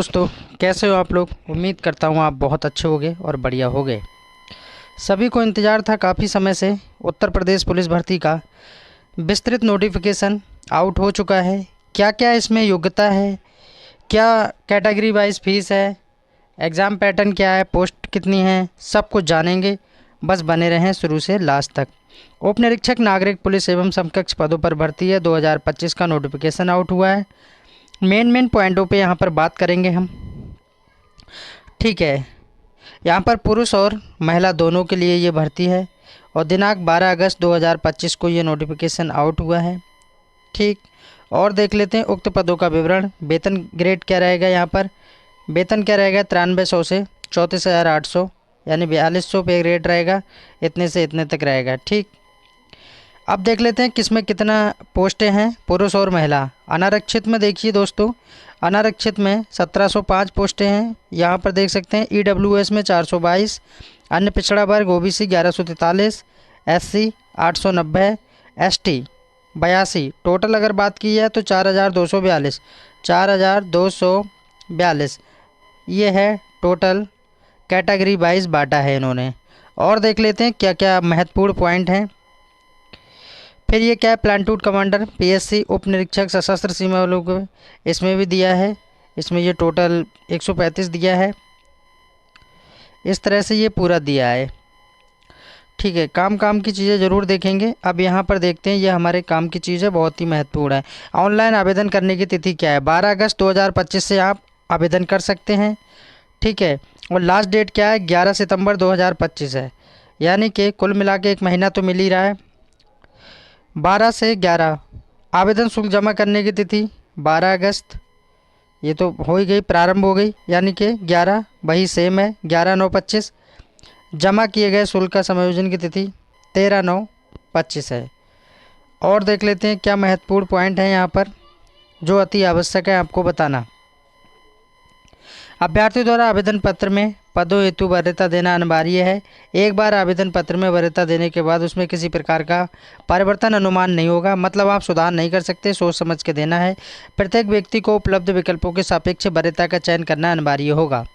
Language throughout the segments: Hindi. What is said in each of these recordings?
दोस्तों, कैसे हो आप लोग। उम्मीद करता हूँ आप बहुत अच्छे होंगे और बढ़िया होंगे। सभी को इंतज़ार था काफ़ी समय से। उत्तर प्रदेश पुलिस भर्ती का विस्तृत नोटिफिकेशन आउट हो चुका है। क्या क्या इसमें योग्यता है, क्या कैटेगरी वाइज फीस है, एग्ज़ाम पैटर्न क्या है, पोस्ट कितनी है, सब कुछ जानेंगे। बस बने रहें शुरू से लास्ट तक। उप निरीक्षक नागरिक पुलिस एवं समकक्ष पदों पर भर्ती है 2025 का नोटिफिकेशन आउट हुआ है। मेन पॉइंटों पे यहाँ पर बात करेंगे हम। ठीक है, यहाँ पर पुरुष और महिला दोनों के लिए ये भर्ती है और दिनांक 12 अगस्त 2025 को ये नोटिफिकेशन आउट हुआ है। ठीक, और देख लेते हैं उक्त पदों का विवरण। वेतन ग्रेड क्या रहेगा, यहाँ पर वेतन क्या रहेगा 9300 से 34,800 यानी 4200 पे ग्रेड रहेगा। इतने से इतने तक रहेगा। ठीक, अब देख लेते हैं किसमें कितना पोस्टें हैं, पुरुष और महिला। अनारक्षित में देखिए दोस्तों, अनारक्षित में 1705 पोस्टें हैं। यहाँ पर देख सकते हैं ईडब्ल्यूएस में 422, अन्य पिछड़ा वर्ग ओबीसी 1143, एससी 890, एसटी 82। टोटल अगर बात की जाए तो 4242 ये है टोटल। कैटेगरी वाइज बांटा है इन्होंने। और देख लेते हैं क्या क्या महत्वपूर्ण पॉइंट हैं। फिर ये क्या है, प्लाटून कमांडर पीएससी उप निरीक्षक सशस्त्र सीमा बलों को इसमें भी दिया है। इसमें ये टोटल 135 दिया है। इस तरह से ये पूरा दिया है। ठीक है, काम की चीज़ें ज़रूर देखेंगे। अब यहाँ पर देखते हैं, ये हमारे काम की चीज़ है, बहुत ही महत्वपूर्ण है। ऑनलाइन आवेदन करने की तिथि क्या है, 12 अगस्त 2025 से आप आवेदन कर सकते हैं। ठीक है, और लास्ट डेट क्या है, 11 सितंबर 2025 है। यानी कि कुल मिला के 1 महीना तो मिल ही रहा है। 12 से 11 आवेदन शुल्क जमा करने की तिथि 12 अगस्त, ये तो हो ही गई, प्रारंभ हो गई। यानी कि 11 वही सेम है, 11/9/25। जमा किए गए शुल्क का समायोजन की तिथि 13/9/25 है। और देख लेते हैं क्या महत्वपूर्ण पॉइंट है यहाँ पर जो अति आवश्यक है आपको बताना। अभ्यर्थी द्वारा आवेदन पत्र में पदों हेतु वरीयता देना अनिवार्य है। एक बार आवेदन पत्र में वरीयता देने के बाद उसमें किसी प्रकार का परिवर्तन अनुमान नहीं होगा, मतलब आप सुधार नहीं कर सकते, सोच समझ के देना है। प्रत्येक व्यक्ति को उपलब्ध विकल्पों के सापेक्ष वरीयता का चयन करना अनिवार्य होगा।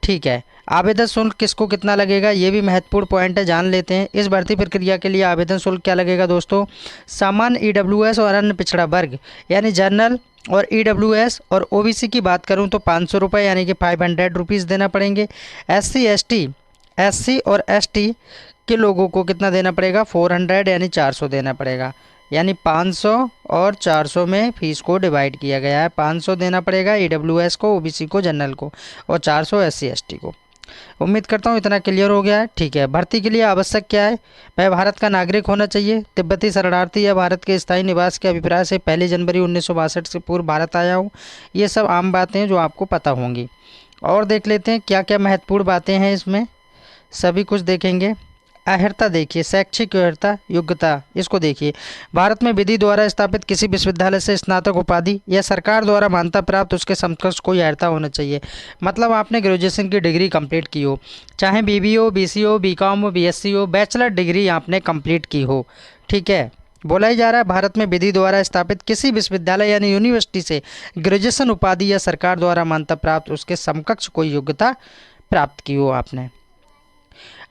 ठीक है, आवेदन शुल्क किसको कितना लगेगा, ये भी महत्वपूर्ण पॉइंट है, जान लेते हैं। इस भर्ती प्रक्रिया के लिए आवेदन शुल्क क्या लगेगा दोस्तों, सामान्य ईडब्ल्यूएस और अन्य पिछड़ा वर्ग यानी जनरल और ईडब्ल्यूएस और ओबीसी की बात करूं तो 500 रुपये यानी कि 500 रुपीज़ देना पड़ेंगे। एससी और एसटी के लोगों को कितना देना पड़ेगा, 400 यानी 400 देना पड़ेगा। यानी 500 और 400 में फीस को डिवाइड किया गया है। 500 देना पड़ेगा ईडब्ल्यूएस को, ओबीसी को, जनरल को, और 400 एससी एसटी को। उम्मीद करता हूँ इतना क्लियर हो गया है। ठीक है, भर्ती के लिए आवश्यक क्या है, वह भारत का नागरिक होना चाहिए, तिब्बती शरणार्थी या भारत के स्थायी निवास के अभिप्राय से 1 जनवरी 1962 से पूर्व भारत आया हूँ। ये सब आम बातें हैं जो आपको पता होंगी। और देख लेते हैं क्या क्या महत्वपूर्ण बातें हैं इसमें, सभी कुछ देखेंगे। अर्हता देखिए, शैक्षिक अर्हता योग्यता, इसको देखिए। भारत में विधि द्वारा स्थापित किसी विश्वविद्यालय से स्नातक उपाधि या सरकार द्वारा मान्यता प्राप्त उसके समकक्ष कोई अर्हता होना चाहिए। मतलब आपने ग्रेजुएशन की डिग्री कंप्लीट की हो, चाहे बीबी हो, बीसी हो, बीकॉम हो, बीएससी हो, बैचलर डिग्री आपने कंप्लीट की हो। ठीक है, बोला ही जा रहा है भारत में विधि द्वारा स्थापित किसी विश्वविद्यालय यानी यूनिवर्सिटी से ग्रेजुएशन उपाधि या सरकार द्वारा मान्यता प्राप्त उसके समकक्ष कोई योग्यता प्राप्त की हो आपने।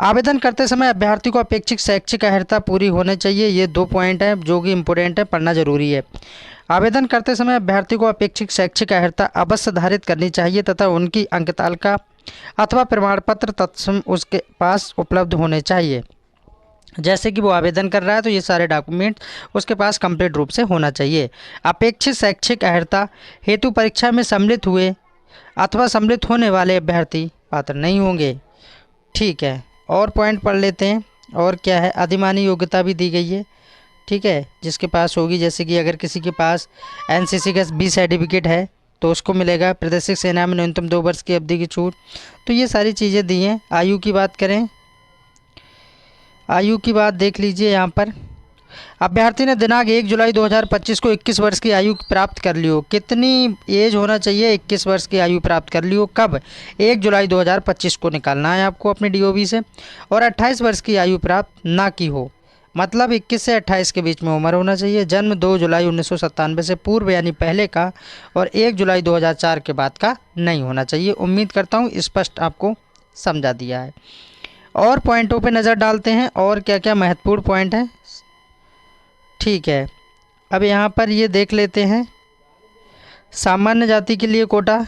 आवेदन करते समय अभ्यर्थी को अपेक्षित शैक्षिक अर्हता पूरी होनी चाहिए। ये 2 पॉइंट हैं जो कि इम्पोर्टेंट है, पढ़ना जरूरी है। आवेदन करते समय अभ्यर्थी को अपेक्षित शैक्षिक अर्हता अवश्य धारित करनी चाहिए तथा उनकी अंकतालिका अथवा प्रमाण पत्र तत्सम उसके पास उपलब्ध होने चाहिए। जैसे कि वो आवेदन कर रहा है तो ये सारे डॉक्यूमेंट उसके पास कंप्लीट रूप से होना चाहिए। अपेक्षित शैक्षिक अर्हता हेतु परीक्षा में सम्मिलित हुए अथवा सम्मिलित होने वाले अभ्यर्थी पात्र नहीं होंगे। ठीक है, और पॉइंट पढ़ लेते हैं। और क्या है, अधिमानी योग्यता भी दी गई है। ठीक है, जिसके पास होगी, जैसे कि अगर किसी के पास एनसीसी का बी सर्टिफिकेट है तो उसको मिलेगा। प्रादेशिक सेना में न्यूनतम 2 वर्ष की अवधि की छूट, तो ये सारी चीज़ें दी हैं। आयु की बात करें, आयु की बात देख लीजिए। यहाँ पर अभ्यर्थी ने दिनांक 1 जुलाई 2025 को 21 वर्ष की आयु प्राप्त कर ली हो। कितनी एज होना चाहिए, 21 वर्ष की आयु प्राप्त कर ली हो। कब, 1 जुलाई 2025 को निकालना है आपको अपने डीओबी से। और 28 वर्ष की आयु प्राप्त ना की हो, मतलब 21 से 28 के बीच में उम्र होना चाहिए। जन्म 2 जुलाई 1997 से पूर्व यानी पहले का, और 1 जुलाई 2004 के बाद का नहीं होना चाहिए। उम्मीद करता हूँ स्पष्ट आपको समझा दिया है। और पॉइंटों पे नज़र डालते हैं और क्या क्या महत्वपूर्ण पॉइंट हैं। ठीक है, अब यहाँ पर ये देख लेते हैं। सामान्य जाति के लिए कोटा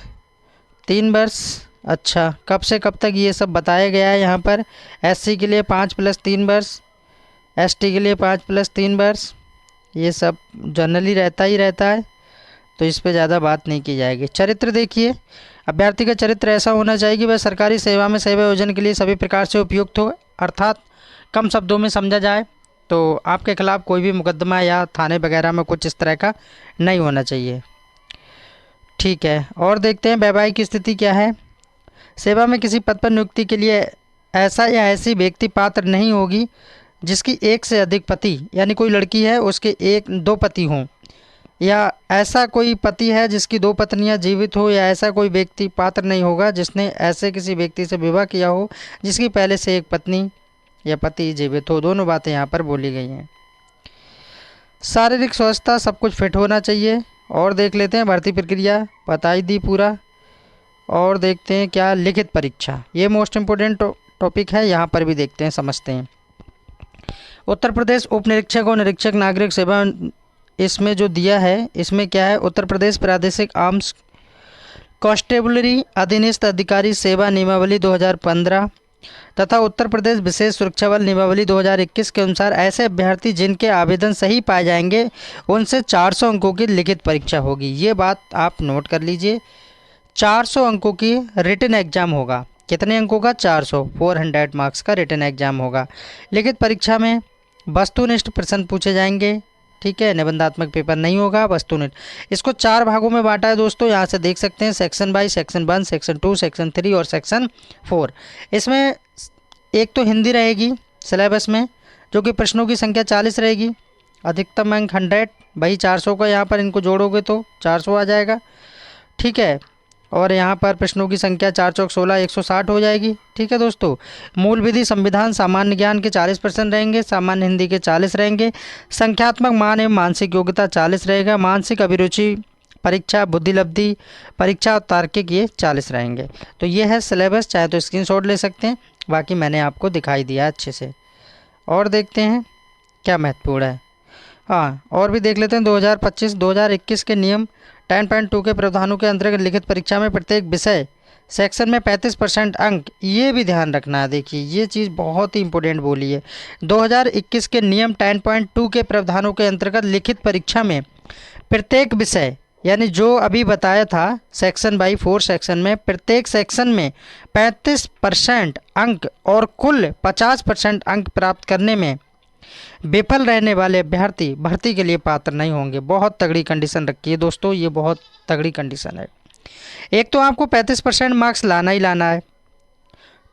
3 वर्ष। अच्छा, कब से कब तक ये सब बताया गया है यहाँ पर। एससी के लिए 5+3 वर्ष, एसटी के लिए 5+3 वर्ष। ये सब जनरली रहता ही रहता है, तो इस पे ज़्यादा बात नहीं की जाएगी। चरित्र देखिए, अभ्यर्थी का चरित्र ऐसा होना चाहिए कि वह सरकारी सेवा में सेवा योजना के लिए सभी प्रकार से उपयुक्त हो, अर्थात कम शब्दों में समझा जाए तो आपके खिलाफ कोई भी मुकदमा या थाने वगैरह में कुछ इस तरह का नहीं होना चाहिए। ठीक है, और देखते हैं वैवाहिक स्थिति क्या है। सेवा में किसी पद पर नियुक्ति के लिए ऐसा या ऐसी व्यक्ति पात्र नहीं होगी जिसकी एक से अधिक पति, यानी कोई लड़की है उसके 1-2 पति हों, या ऐसा कोई पति है जिसकी 2 पत्नियां जीवित हो, या ऐसा कोई व्यक्ति पात्र नहीं होगा जिसने ऐसे किसी व्यक्ति से विवाह किया हो जिसकी पहले से एक पत्नी या पति जीवित हो। दोनों बातें यहाँ पर बोली गई हैं। शारीरिक स्वस्थता सब कुछ फिट होना चाहिए। और देख लेते हैं भर्ती प्रक्रिया, बताई दी पूरा। और देखते हैं क्या लिखित परीक्षा, ये मोस्ट इम्पोर्टेंट टॉपिक है, यहाँ पर भी देखते हैं समझते हैं। उत्तर प्रदेश उप निरीक्षक और निरीक्षक नागरिक सेवा, इसमें जो दिया है इसमें क्या है, उत्तर प्रदेश प्रादेशिक आर्म्स कांस्टेबलरी अधीनस्थ अधिकारी सेवा नियमावली 2015 तथा उत्तर प्रदेश विशेष सुरक्षा बल नियमावली 2021 के अनुसार ऐसे अभ्यर्थी जिनके आवेदन सही पाए जाएंगे उनसे 400 अंकों की लिखित परीक्षा होगी। ये बात आप नोट कर लीजिए। 400 अंकों की रिटन एग्जाम होगा। कितने अंकों का? 400 मार्क्स का रिटन एग्जाम होगा। लिखित परीक्षा में वस्तुनिष्ठ प्रश्न पूछे जाएंगे। ठीक है, निबंधात्मक पेपर नहीं होगा, वस्तुनिष्ठ। इसको 4 भागों में बांटा है दोस्तों, यहाँ से देख सकते हैं। Section by, section 1, section 2, section 3 और सेक्शन 4। इसमें एक तो हिंदी रहेगी सिलेबस में, जो कि प्रश्नों की संख्या 40 रहेगी, अधिकतम अंक 100, वही 400 का यहाँ पर इनको जोड़ोगे तो 400 आ जाएगा। ठीक है, और यहाँ पर प्रश्नों की संख्या 4 चौक 16, 160 हो जाएगी। ठीक है दोस्तों, मूल विधि, संविधान, सामान्य ज्ञान के 40% रहेंगे, सामान्य हिंदी के 40 रहेंगे, संख्यात्मक मान एवं मानसिक योग्यता 40 रहेगा, मानसिक अभिरुचि परीक्षा, बुद्धिलब्धि परीक्षा और तार्किक ये 40 रहेंगे। तो ये है सिलेबस, चाहे तो स्क्रीनशॉट ले सकते हैं, बाकी मैंने आपको दिखाई दिया अच्छे से। और देखते हैं क्या महत्वपूर्ण है। हाँ, और भी देख लेते हैं। 2025-2021 के नियम 10.2 के प्रावधानों के अंतर्गत लिखित परीक्षा में प्रत्येक विषय सेक्शन में 35% अंक, ये भी ध्यान रखना है। देखिए ये चीज़ बहुत ही इंपॉर्टेंट बोली है। 2021 के नियम 10.2 के प्रावधानों के अंतर्गत लिखित परीक्षा में प्रत्येक विषय, यानी जो अभी बताया था सेक्शन बाई 4 सेक्शन में, प्रत्येक सेक्शन में 35% अंक और कुल 50% अंक प्राप्त करने में विफल रहने वाले अभ्यर्थी भर्ती के लिए पात्र नहीं होंगे। बहुत तगड़ी कंडीशन रखी है दोस्तों, ये बहुत तगड़ी कंडीशन है। एक तो आपको 35% मार्क्स लाना ही लाना है।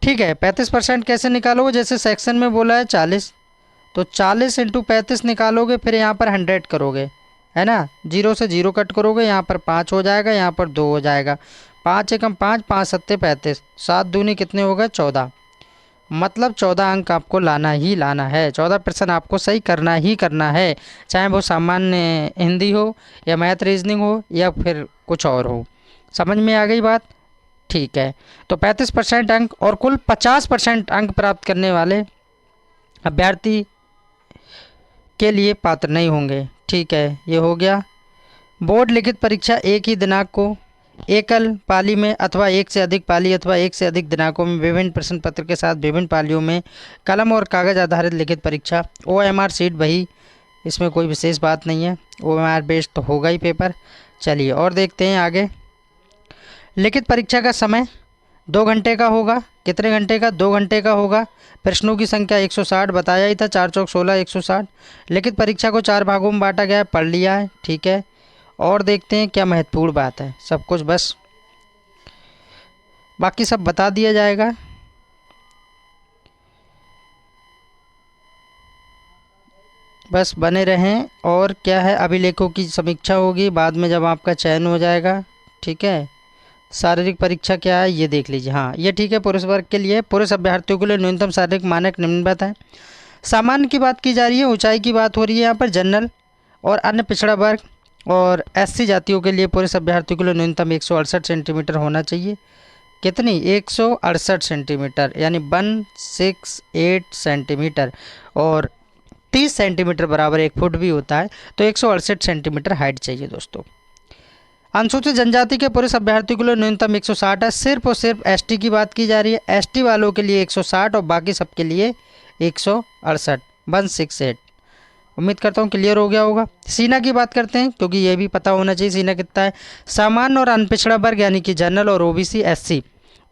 ठीक है, 35% कैसे निकालोगे? जैसे सेक्शन में बोला है 40, तो 40 × 35 निकालोगे, फिर यहाँ पर 100 करोगे, है ना। 0 से 0 कट करोगे, यहाँ पर 5 हो जाएगा, यहाँ पर 2 हो जाएगा। 5 एकम 5, 5 सत्ते 35, 7 दूनी कितने हो गए? 14। मतलब 14 अंक आपको लाना ही लाना है। 14% आपको सही करना ही करना है, चाहे वो सामान्य हिंदी हो या मैथ रीजनिंग हो या फिर कुछ और हो। समझ में आ गई बात? ठीक है, तो 35% अंक और कुल 50% अंक प्राप्त करने वाले अभ्यर्थी के लिए पात्र नहीं होंगे। ठीक है, ये हो गया। बोर्ड लिखित परीक्षा एक ही दिनांक को एकल पाली में अथवा एक से अधिक पाली अथवा एक से अधिक दिनांकों में विभिन्न प्रश्न पत्र के साथ विभिन्न पालियों में कलम और कागज आधारित लिखित परीक्षा। OMR सीट वही, इसमें कोई विशेष बात नहीं है, OMR बेस्ड तो होगा ही पेपर। चलिए और देखते हैं आगे। लिखित परीक्षा का समय 2 घंटे का होगा। कितने घंटे का? 2 घंटे का होगा। प्रश्नों की संख्या 160 बताया ही था, 4 चौक 16, 160। लिखित परीक्षा को 4 भागों में बांटा गया है, पढ़ लिया है। ठीक है, और देखते हैं क्या महत्वपूर्ण बात है। सब कुछ बस बाकी सब बता दिया जाएगा। बस बने रहें। और क्या है, अभिलेखों की समीक्षा होगी बाद में जब आपका चयन हो जाएगा। ठीक है, शारीरिक परीक्षा क्या है ये देख लीजिए। हाँ ये ठीक है, पुरुष वर्ग के लिए, पुरुष अभ्यर्थियों के लिए न्यूनतम शारीरिक मानक निम्नवत है। सामान्य की बात की जा रही है, ऊंचाई की बात हो रही है यहाँ पर। जनरल और अन्य पिछड़ा वर्ग और एससी जातियों के लिए पुरुष अभ्यर्थियों के लिए न्यूनतम 168 सेंटीमीटर होना चाहिए। कितनी? 168 सेंटीमीटर, यानी 168 सेंटीमीटर, और 30 सेंटीमीटर बराबर 1 फुट भी होता है, तो 168 सेंटीमीटर हाइट चाहिए दोस्तों। अनुसूचित जनजाति के पुरुष अभ्यर्थियों के लिए न्यूनतम 160 है। सिर्फ और सिर्फ एसटी की बात की जा रही है। एसटी वालों के लिए 160 और बाकी सबके लिए 168, 168। उम्मीद करता हूँ क्लियर हो गया होगा। सीना की बात करते हैं, क्योंकि ये भी पता होना चाहिए सीना कितना है। सामान्य और अनपिछड़ा वर्ग यानी कि जनरल और ओबीसी एससी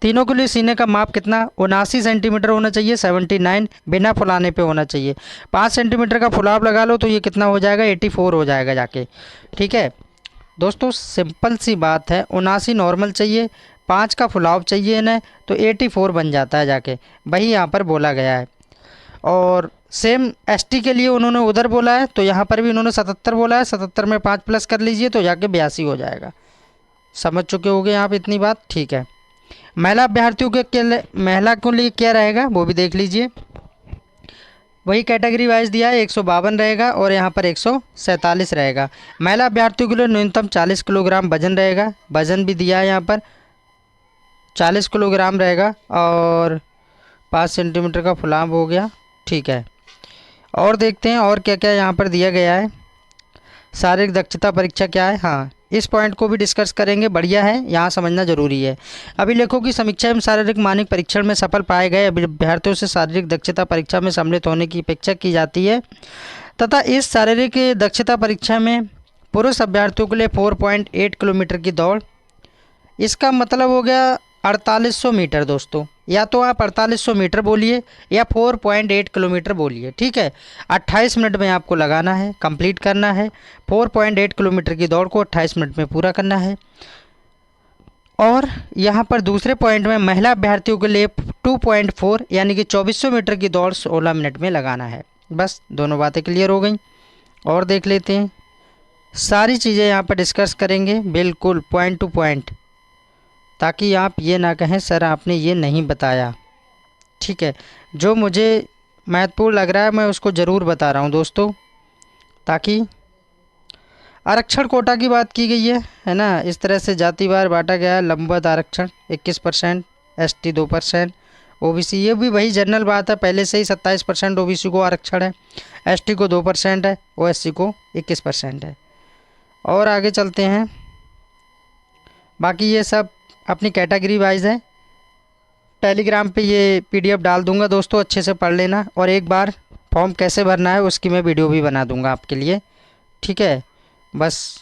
तीनों के लिए सीने का माप कितना? 79 सेंटीमीटर होना चाहिए, 79, बिना फुलाने पे होना चाहिए। 5 सेंटीमीटर का फुलाव लगा लो तो ये कितना हो जाएगा? 84 हो जाएगा जाके। ठीक है दोस्तों, सिंपल सी बात है। 79 नॉर्मल चाहिए, 5 का फुलाव चाहिए इन्हें, तो 84 बन जाता है जाके, वही यहाँ पर बोला गया है। और सेम एसटी के लिए उन्होंने उधर बोला है, तो यहाँ पर भी उन्होंने 77 बोला है। 77 में 5 प्लस कर लीजिए तो जाके 82 हो जाएगा। समझ चुके होंगे आप इतनी बात? ठीक है। महिला अभ्यर्थियों के लिए, महिला के लिए क्या रहेगा वो भी देख लीजिए। वही कैटेगरी वाइज दिया है, 152 रहेगा और यहाँ पर 147 रहेगा। महिला अभ्यर्थियों के लिए न्यूनतम 40 किलोग्राम वजन रहेगा। वजन भी दिया है यहाँ पर, 40 किलोग्राम रहेगा, और 5 सेंटीमीटर का फुलाव हो गया। ठीक है, और देखते हैं और क्या क्या यहाँ पर दिया गया है। शारीरिक दक्षता परीक्षा क्या है? हाँ, इस पॉइंट को भी डिस्कस करेंगे। बढ़िया है, यहाँ समझना जरूरी है। अभिलेखों की समीक्षा एवं शारीरिक मानक परीक्षण में सफल पाए गए अभ्यर्थियों से शारीरिक दक्षता परीक्षा में सम्मिलित होने की अपेक्षा की जाती है, तथा इस शारीरिक दक्षता परीक्षा में पुरुष अभ्यर्थियों के लिए 4.8 किलोमीटर की दौड़, इसका मतलब हो गया 4800 मीटर दोस्तों। या तो आप 4800 मीटर बोलिए या 4.8 किलोमीटर बोलिए। ठीक है, 28 मिनट में आपको लगाना है, कंप्लीट करना है। 4.8 किलोमीटर की दौड़ को 28 मिनट में पूरा करना है। और यहाँ पर दूसरे पॉइंट में महिला अभ्यर्थियों के लिए 2.4 यानी कि 2400 मीटर की दौड़ 16 मिनट में लगाना है। बस दोनों बातें क्लियर हो गई। और देख लेते हैं, सारी चीज़ें यहाँ पर डिस्कस करेंगे बिल्कुल पॉइंट टू पॉइंट, ताकि आप ये ना कहें सर आपने ये नहीं बताया। ठीक है, जो मुझे महत्वपूर्ण लग रहा है मैं उसको ज़रूर बता रहा हूँ दोस्तों, ताकि आरक्षण कोटा की बात की गई है ना। इस तरह से जातिवार बांटा गया है। लंबवत आरक्षण 21%, एसटी 2%, ओबीसी, ये भी वही जनरल बात है, पहले से ही 27% ओबीसी को आरक्षण है, एसटी को 2% है, ओएससी को 21% है। और आगे चलते हैं, बाकी ये सब अपनी कैटेगरी वाइज है। टेलीग्राम पे ये पीडीएफ डाल दूंगा दोस्तों, अच्छे से पढ़ लेना, और एक बार फॉर्म कैसे भरना है उसकी मैं वीडियो भी बना दूंगा आपके लिए। ठीक है, बस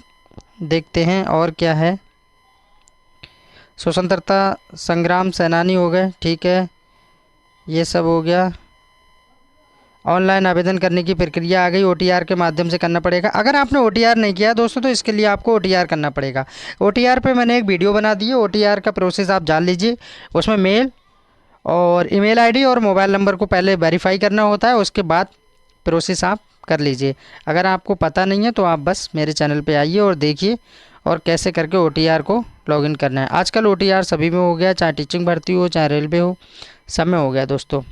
देखते हैं और क्या है। स्वतंत्रता संग्राम सेनानी हो गए। ठीक है, ये सब हो गया। ऑनलाइन आवेदन करने की प्रक्रिया आ गई, ओटीआर के माध्यम से करना पड़ेगा। अगर आपने ओटीआर नहीं किया दोस्तों तो इसके लिए आपको ओटीआर करना पड़ेगा। ओटीआर पे मैंने एक वीडियो बना दी है, ओटीआर का प्रोसेस आप जान लीजिए। उसमें मेल और ईमेल आईडी और मोबाइल नंबर को पहले वेरीफाई करना होता है, उसके बाद प्रोसेस आप कर लीजिए। अगर आपको पता नहीं है तो आप बस मेरे चैनल पे आइए और देखिए और कैसे करके ओटीआर को लॉगिन करना है। आजकल ओटीआर सभी में हो गया, चाहे टीचिंग भर्ती हो चाहे रेलवे हो, सब में हो गया दोस्तों।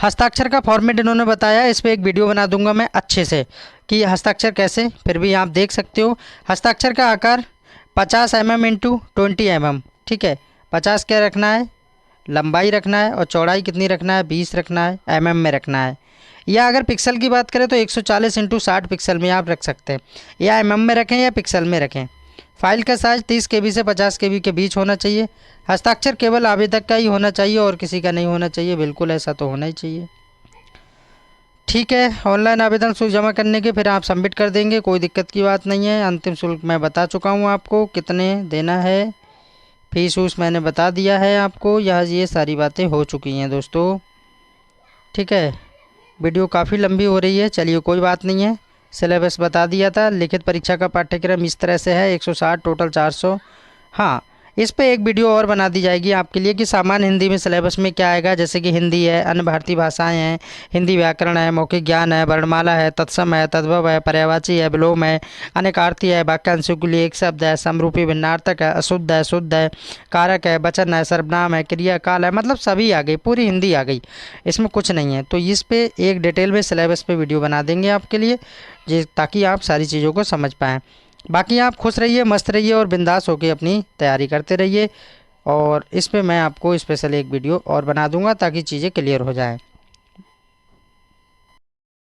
हस्ताक्षर का फॉर्मेट इन्होंने बताया, इस पर एक वीडियो बना दूंगा मैं अच्छे से कि हस्ताक्षर कैसे, फिर भी आप देख सकते हो। हस्ताक्षर का आकार 50 mm इंटू 20 mm। ठीक है, 50 क्या रखना है, लंबाई रखना है, और चौड़ाई कितनी रखना है, 20 रखना है, mm में रखना है। या अगर पिक्सल की बात करें तो 140 इंटू 60 पिक्सल में आप रख सकते हैं, या mm में रखें या पिक्सल में रखें। फाइल का साइज 30 KB से 50 KB के बीच होना चाहिए। हस्ताक्षर केवल आवेदक का ही होना चाहिए और किसी का नहीं होना चाहिए, बिल्कुल ऐसा तो होना ही चाहिए। ठीक है, ऑनलाइन आवेदन शुल्क जमा करने के फिर आप सबमिट कर देंगे, कोई दिक्कत की बात नहीं है। अंतिम शुल्क मैं बता चुका हूँ आपको कितने देना है, फीस उस मैंने बता दिया है आपको, यह ये सारी बातें हो चुकी हैं दोस्तों। ठीक है, वीडियो काफ़ी लंबी हो रही है, चलिए कोई बात नहीं है। सिलेबस बता दिया था। लिखित परीक्षा का पाठ्यक्रम इस तरह से है, 160 टोटल 400। हाँ, इस पे एक वीडियो और बना दी जाएगी आपके लिए कि सामान्य हिंदी में सिलेबस में क्या आएगा, जैसे कि हिंदी है, अन्य भारतीय भाषाएं हैं, हिंदी व्याकरण है, मौखिक ज्ञान है, वर्णमाला है, तत्सम है, तद्भव है, पर्यायवाची है, विलोम है, अनेकार्थी है, वाक्यांशों के लिए एक शब्द है, समरूपी भिन्नार्थक है, अशुद्ध है, शुद्ध है, कारक है, वचन है, सर्वनाम है, क्रिया काल है, मतलब सभी आ गई, पूरी हिंदी आ गई, इसमें कुछ नहीं है। तो इस पे एक डिटेल में सिलेबस पे वीडियो बना देंगे आपके लिए, जी, ताकि आप सारी चीज़ों को समझ पाएँ। बाकी आप खुश रहिए, मस्त रहिए और बिंदास होकर अपनी तैयारी करते रहिए। और इस पे मैं आपको स्पेशल एक वीडियो और बना दूंगा ताकि चीज़ें क्लियर हो जाएं।